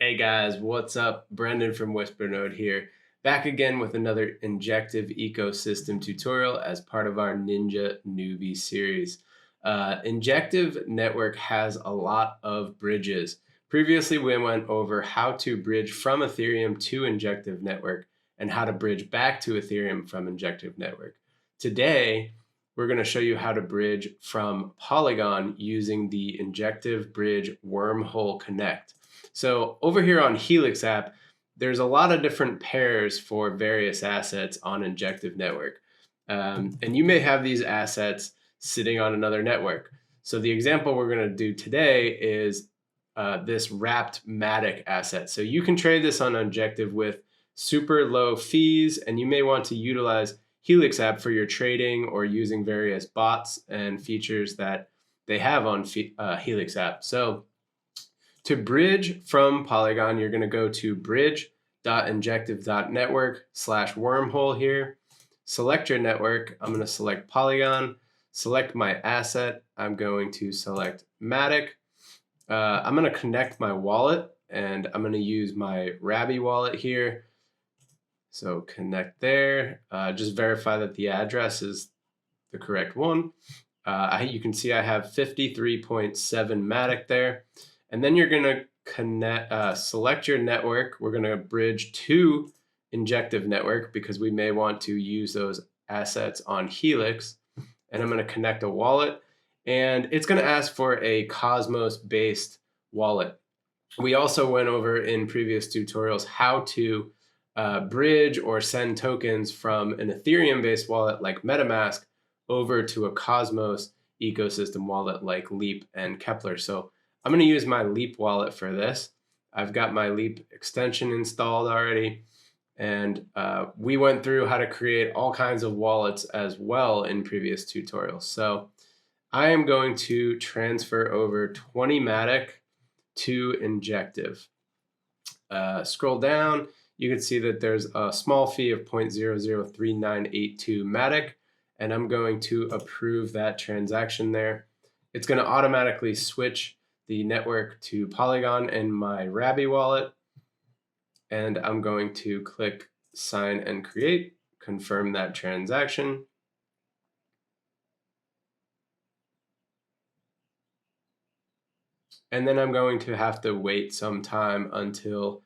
Hey guys, what's up? Brendan from WhisperNode here, back again with another injective ecosystem tutorial as part of our Ninja Nooby series. Injective Network has a lot of bridges. Previously, we went over how to bridge from Ethereum to Injective Network and how to bridge back to Ethereum from Injective Network. Today, we're going to show you how to bridge from Polygon using the Injective Bridge Wormhole Connect. So over here on Helix app, there's a lot of different pairs for various assets on Injective Network. And you may have these assets sitting on another network. So the example we're going to do today is this wrapped Matic asset. So you can trade this on Injective with super low fees, and you may want to utilize Helix app for your trading or using various bots and features that they have on Helix app. So to bridge from Polygon, you're going to go to bridge.injective.network/wormhole here. Select your network. I'm going to select Polygon. Select my asset. I'm going to select Matic. I'm going to connect my wallet, and I'm going to use my Rabby wallet here. So connect there. Just verify that the address is the correct one. You can see I have 53.7 Matic there. And then you're going to select your network. We're going to bridge to Injective Network because we may want to use those assets on Helix. And I'm going to connect a wallet. And it's going to ask for a Cosmos-based wallet. We also went over in previous tutorials how to bridge or send tokens from an Ethereum-based wallet like MetaMask over to a Cosmos ecosystem wallet like Leap and Kepler. So I'm going to use my Leap wallet for this. I've got my Leap extension installed already. And we went through how to create all kinds of wallets as well in previous tutorials. So I am going to transfer over 20 Matic to Injective. Scroll down, you can see that there's a small fee of 0.003982 Matic, and I'm going to approve that transaction there. It's going to automatically switch the network to Polygon in my Rabby wallet, and I'm going to click sign and create, confirm that transaction. And then I'm going to have to wait some time until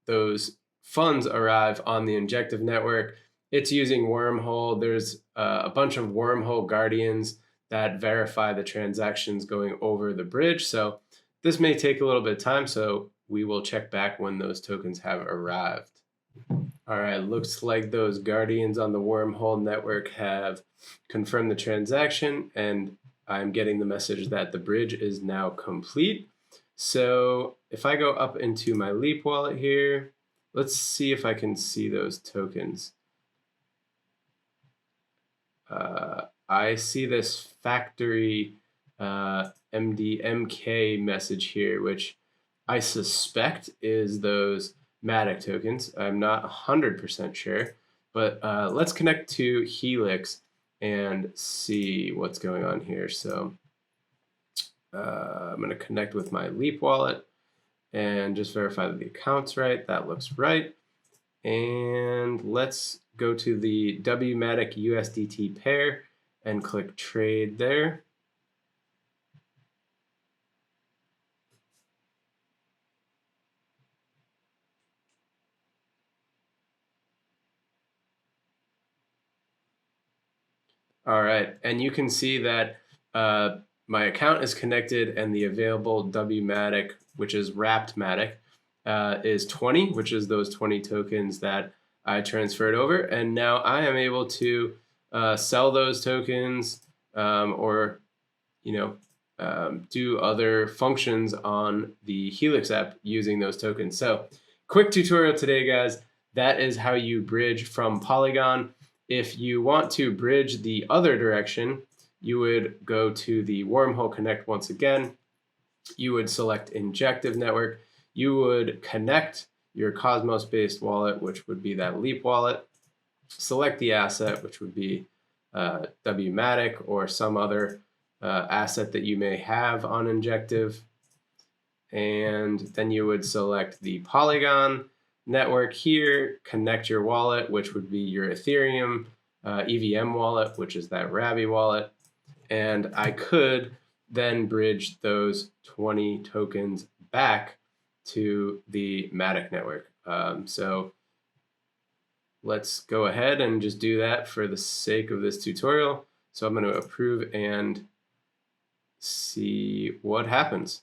those funds arrive on the Injective network. It's using Wormhole. There's a bunch of Wormhole guardians that verify the transactions going over the bridge. So this may take a little bit of time, so we will check back when those tokens have arrived. All right, looks like those guardians on the Wormhole network have confirmed the transaction, and I'm getting the message that the bridge is now complete. So if I go up into my Leap wallet here, let's see if I can see those tokens. I see this factory MDMK message here, which I suspect is those Matic tokens. I'm not 100% sure, but let's connect to Helix and see what's going on here. So I'm going to connect with my Leap wallet and just verify that the account's right. That looks right. And let's go to the WMatic USDT pair and click trade there. All right, and you can see that my account is connected and the available WMatic, which is wrapped Matic, is 20, which is those 20 tokens that I transferred over. And now I am able to sell those tokens or, do other functions on the Helix app using those tokens. So quick tutorial today, guys. That is how you bridge from Polygon. If you want to bridge the other direction, you would go to the Wormhole Connect once again. You would select Injective Network. You would connect your Cosmos-based wallet, which would be that Leap wallet. Select the asset, which would be WMatic or some other asset that you may have on Injective. and then you would select the Polygon network here, connect your wallet, which would be your Ethereum EVM wallet, which is that Rabby wallet. And I could then bridge those 20 tokens back to the Matic network. So let's go ahead and just do that for the sake of this tutorial. So I'm going to approve and see what happens.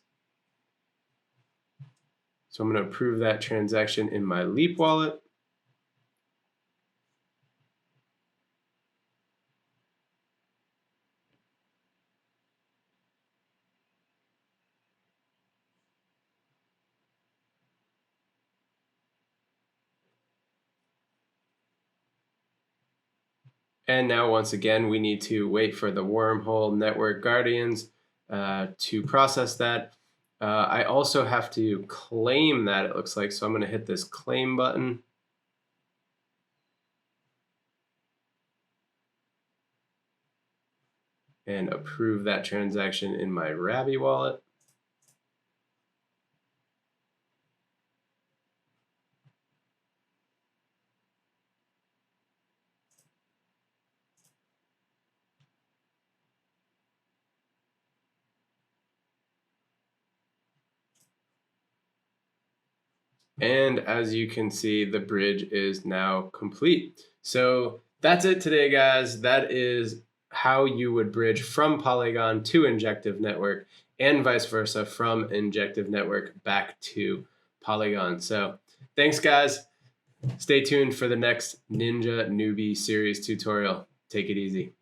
So I'm going to approve that transaction in my Leap wallet. And now, once again, we need to wait for the wormhole network guardians to process that. I also have to claim that, it looks like. So I'm going to hit this claim button. And approve that transaction in my Rabby wallet. And as you can see, the bridge is now complete. So that's it today, guys. That is how you would bridge from Polygon to Injective Network and vice versa from Injective Network back to Polygon. So thanks, guys. Stay tuned for the next Ninja Nooby series tutorial. Take it easy.